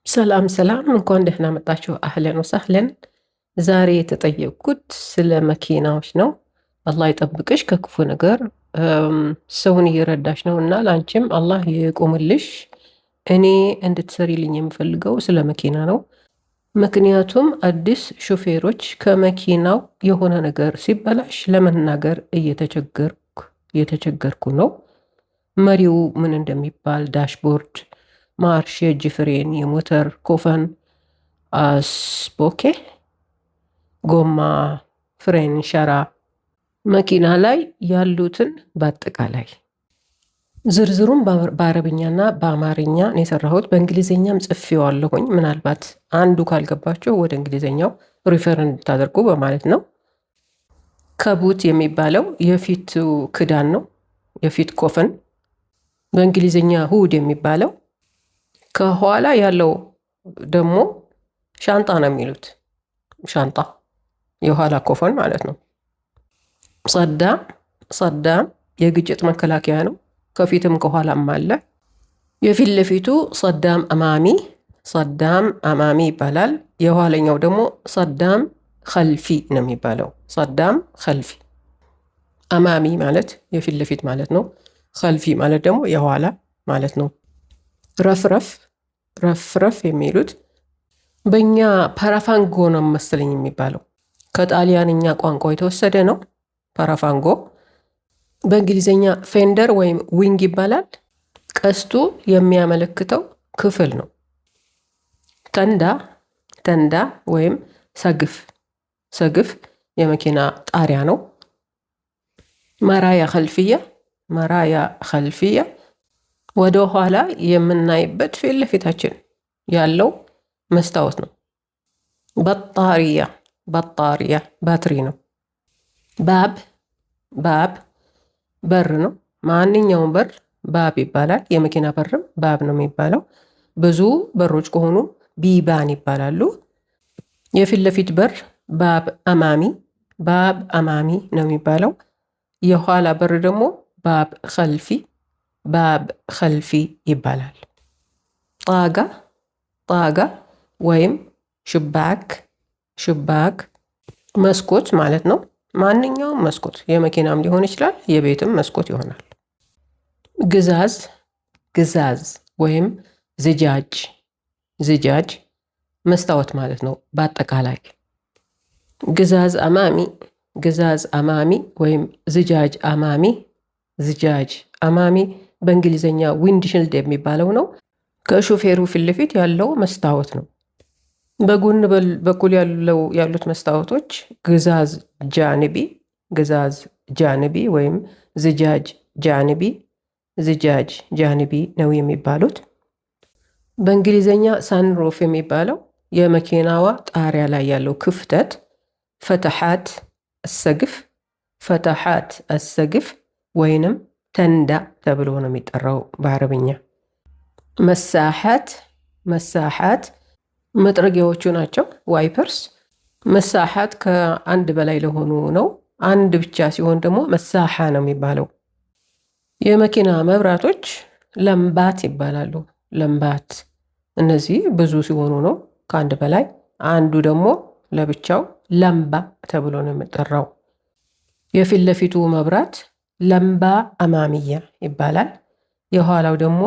ሰላም ሰላም፣ እንኳን ደህና መጣችሁ። አህለን ወሰህለን። ዛሬ የተጠየቅኩት ስለ መኪናዎች ነው። አላህ ይጠብቅሽ ከክፉ ነገር። ሰውን እየረዳሽ ነው እና ለአንቺም አላህ ይቁምልሽ። እኔ እንድትሰሪልኝ የምፈልገው ስለ መኪና ነው። ምክንያቱም አዲስ ሾፌሮች ከመኪናው የሆነ ነገር ሲበላሽ ለመናገር እየተቸገርኩ ነው። መሪው ምን እንደሚባል፣ ዳሽቦርድ፣ ማርሽ፣ የእጅ ፍሬን፣ የሞተር ኮፈን፣ ስፖኬ፣ ጎማ፣ ፍሬን፣ ሸራ፣ መኪና ላይ ያሉትን በአጠቃላይ ዝርዝሩን በአረብኛና በአማርኛ ነው የሰራሁት። በእንግሊዝኛም ጽፌዋለሁኝ። ምናልባት አንዱ ካልገባቸው ወደ እንግሊዝኛው ሪፈር እንድታደርጉ በማለት ነው። ከቡት የሚባለው የፊቱ ክዳን ነው፣ የፊት ኮፈን። በእንግሊዝኛ ሁድ የሚባለው ከኋላ ያለው ደግሞ ሻንጣ ነው የሚሉት። ሻንጣ የኋላ ኮፈን ማለት ነው። ሰዳም የግጭት መከላከያ ነው። ከፊትም ከኋላም አለ። የፊት ለፊቱ ሰዳም አማሚ ይባላል። የኋለኛው ደግሞ ሰዳም ኸልፊ ነው የሚባለው። ሰዳም ኸልፊ። አማሚ ማለት የፊት ለፊት ማለት ነው። ኸልፊ ማለት ደግሞ የኋላ ማለት ነው። ረፍረፍ የሚሉት በእኛ ፓራፋንጎ ነው መሰለኝ የሚባለው። ከጣሊያንኛ ቋንቋ የተወሰደ ነው። ፓራፋንጎ በእንግሊዝኛ ፌንደር ወይም ዊንግ ይባላል። ቀስቱ የሚያመለክተው ክፍል ነው። ተንዳ ወይም ሰግፍ የመኪና ጣሪያ ነው። መራያ ኸልፊያ ወደ ኋላ የምናይበት ፊት ለፊታችን ያለው መስታወት ነው። በጣሪያ ባትሪ ነው። ባብ በር ነው። ማንኛውም በር ባብ ይባላል። የመኪና በርም ባብ ነው የሚባለው። ብዙ በሮች ከሆኑ ቢባን ይባላሉ። የፊት ለፊት በር ባብ አማሚ ነው የሚባለው። የኋላ በር ደግሞ ባብ ኸልፊ ይባላል። ጣጋ ወይም ሽባክ መስኮት ማለት ነው። ማንኛውም መስኮት የመኪናም ሊሆን ይችላል፣ የቤትም መስኮት ይሆናል። ግዛዝ ወይም ዝጃጅ መስታወት ማለት ነው። በአጠቃላይ ግዛዝ አማሚ ወይም ዝጃጅ አማሚ በእንግሊዝኛ ዊንድሽልድ የሚባለው ነው። ከሾፌሩ ፊት ለፊት ያለው መስታወት ነው። በጎን በኩል ያሉት መስታወቶች ግዛዝ ጃንቢ ወይም ዝጃጅ ጃንቢ ነው የሚባሉት። በእንግሊዝኛ ሳንሮፍ የሚባለው የመኪናዋ ጣሪያ ላይ ያለው ክፍተት ፈተሓት አሰግፍ ወይንም ተንዳ ተብሎ ነው የሚጠራው በአረብኛ። መሳሓት መጥረጊያዎቹ ናቸው፣ ዋይፐርስ። መሳሓት ከአንድ በላይ ለሆኑ ነው። አንድ ብቻ ሲሆን ደግሞ መሳሓ ነው የሚባለው። የመኪና መብራቶች ለምባት ይባላሉ። ለምባት እነዚህ ብዙ ሲሆኑ ነው ከአንድ በላይ። አንዱ ደግሞ ለብቻው ለምባ ተብሎ ነው የሚጠራው። የፊት ለፊቱ መብራት ለምባ አማሚያ ይባላል። የኋላው ደግሞ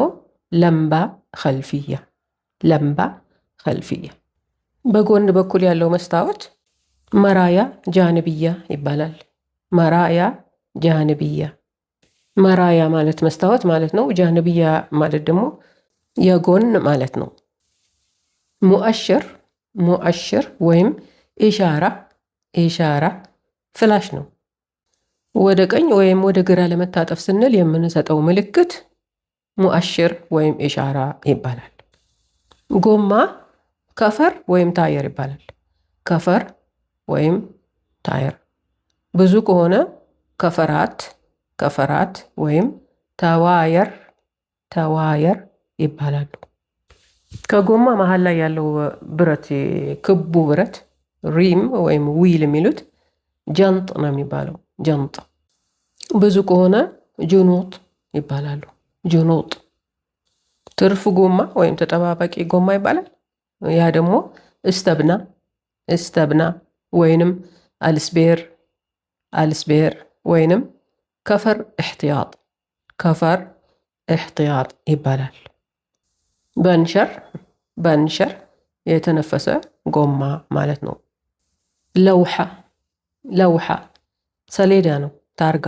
ለምባ ኸልፊያ። በጎን በኩል ያለው መስታወት መራያ ጃንብያ ይባላል። መራያ ማለት መስታወት ማለት ነው። ጃንብያ ማለት ደግሞ የጎን ማለት ነው። ሙአሽር ወይም ኢሻራ ፍላሽ ነው። ወደ ቀኝ ወይም ወደ ግራ ለመታጠፍ ስንል የምንሰጠው ምልክት ሙአሽር ወይም ኢሻራ ይባላል። ጎማ ከፈር ወይም ታየር ይባላል። ከፈር ወይም ታየር ብዙ ከሆነ ከፈራት ወይም ተዋየር ይባላሉ። ከጎማ መሀል ላይ ያለው ብረት፣ ክቡ ብረት ሪም ወይም ዊል የሚሉት ጀንጥ ነው የሚባለው። ጀንጥ ብዙ ከሆነ ጁኑጥ ይባላሉ። ጁኑጥ ትርፍ ጎማ ወይም ተጠባባቂ ጎማ ይባላል። ያ ደግሞ እስተብና ወይንም አልስቤር ወይንም ከፈር እሕትያጥ ይባላል። በንሸር የተነፈሰ ጎማ ማለት ነው። ለውሓ ሰሌዳ ነው፣ ታርጋ።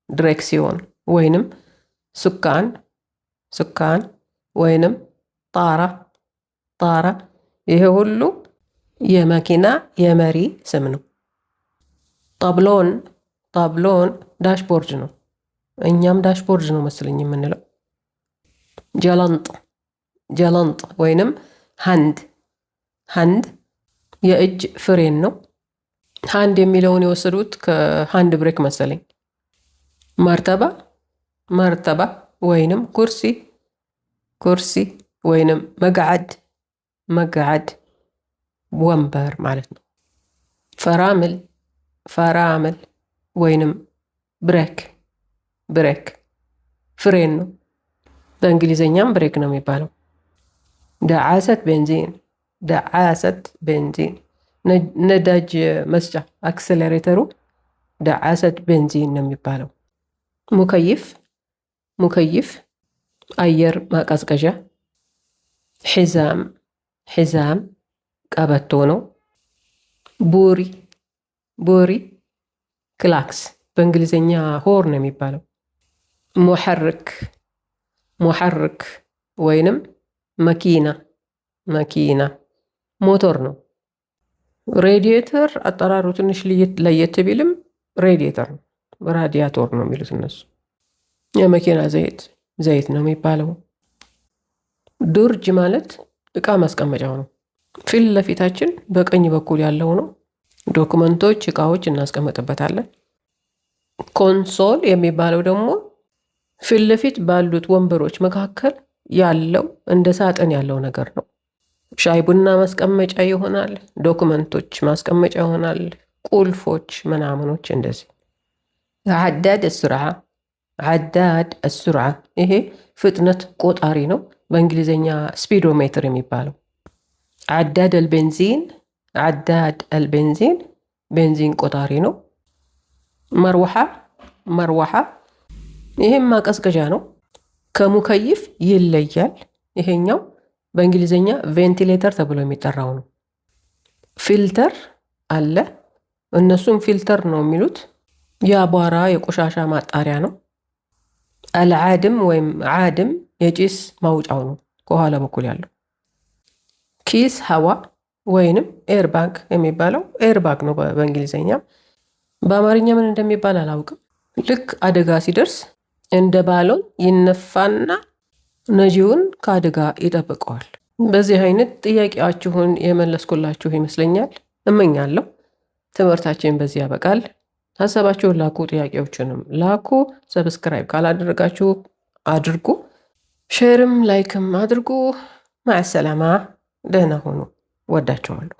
ድሬክሲዮን ወይንም ሱካን ወይንም ጣራ ይሄ ሁሉ የመኪና የመሪ ስም ነው። ጣብሎን ዳሽቦርድ ነው። እኛም ዳሽቦርድ ነው መስለኝ የምንለው። ጀለንጥ ወይንም ሃንድ የእጅ ፍሬን ነው። ሃንድ የሚለውን የወሰዱት ከሃንድ ብሬክ መሰለኝ። መርተባ ወይንም ኩርሲ ወይንም መጋዓድ ወንበር ማለት ነው። ፈራምል ወይንም ብሬክ ፍሬን ነው። በእንግሊዘኛም ብሬክ ነው የሚባለው። ደዓሰት ቤንዚን ነዳጅ መስጫ አክሰለሬተሩ ደዓሰት ቤንዚን ነው የሚባለው። ሙከይፍ አየር ማቀዝቀዣ። ሒዛም ቀበቶ ነው። ቡሪ ክላክስ በእንግሊዘኛ ሆር ነው የሚባለው። ሙሐርክ ወይንም መኪና ሞተር ነው። ሬዲየተር አጠራሩ ትንሽ ለየት ቢልም ሬዲየተር ነው፣ ራዲያቶር ነው የሚሉት እነሱ። የመኪና ዘይት ነው የሚባለው። ዱርጅ ማለት እቃ ማስቀመጫው ነው። ፊት ለፊታችን በቀኝ በኩል ያለው ነው። ዶክመንቶች፣ እቃዎች እናስቀምጥበታለን። ኮንሶል የሚባለው ደግሞ ፊት ለፊት ባሉት ወንበሮች መካከል ያለው እንደ ሳጥን ያለው ነገር ነው። ሻይ ቡና ማስቀመጫ ይሆናል። ዶክመንቶች ማስቀመጫ ይሆናል። ቁልፎች ምናምኖች እንደዚህ። ዓዳድ አሱርዓ ይሄ ፍጥነት ቆጣሪ ነው። በእንግሊዘኛ ስፒዶሜትር የሚባለው። ዓዳድ አልቤንዚን ቤንዚን ቆጣሪ ነው። መርዋሓ ይሄም ማቀዝቀዣ ነው። ከሙከይፍ ይለያል። ይሄኛው በእንግሊዘኛ ቬንቲሌተር ተብሎ የሚጠራው ነው። ፊልተር አለ። እነሱም ፊልተር ነው የሚሉት። የአቧራ የቆሻሻ ማጣሪያ ነው። አልዓድም ወይም ዓድም የጭስ ማውጫው ነው፣ ከኋላ በኩል ያለው። ኪስ ሀዋ ወይንም ኤርባግ የሚባለው ኤርባግ ነው በእንግሊዘኛ። በአማርኛ ምን እንደሚባል አላውቅም። ልክ አደጋ ሲደርስ እንደ ባሎን ይነፋና ነጂውን ከአደጋ ይጠብቀዋል። በዚህ አይነት ጥያቄያችሁን የመለስኩላችሁ ይመስለኛል፣ እመኛለሁ። ትምህርታችን በዚህ ያበቃል። ሀሳባችሁን ላኩ፣ ጥያቄዎችንም ላኩ። ሰብስክራይብ ካላደረጋችሁ አድርጉ፣ ሼርም ላይክም አድርጉ። ማዕሰላማ፣ ደህና ሁኑ። ወዳችኋለሁ።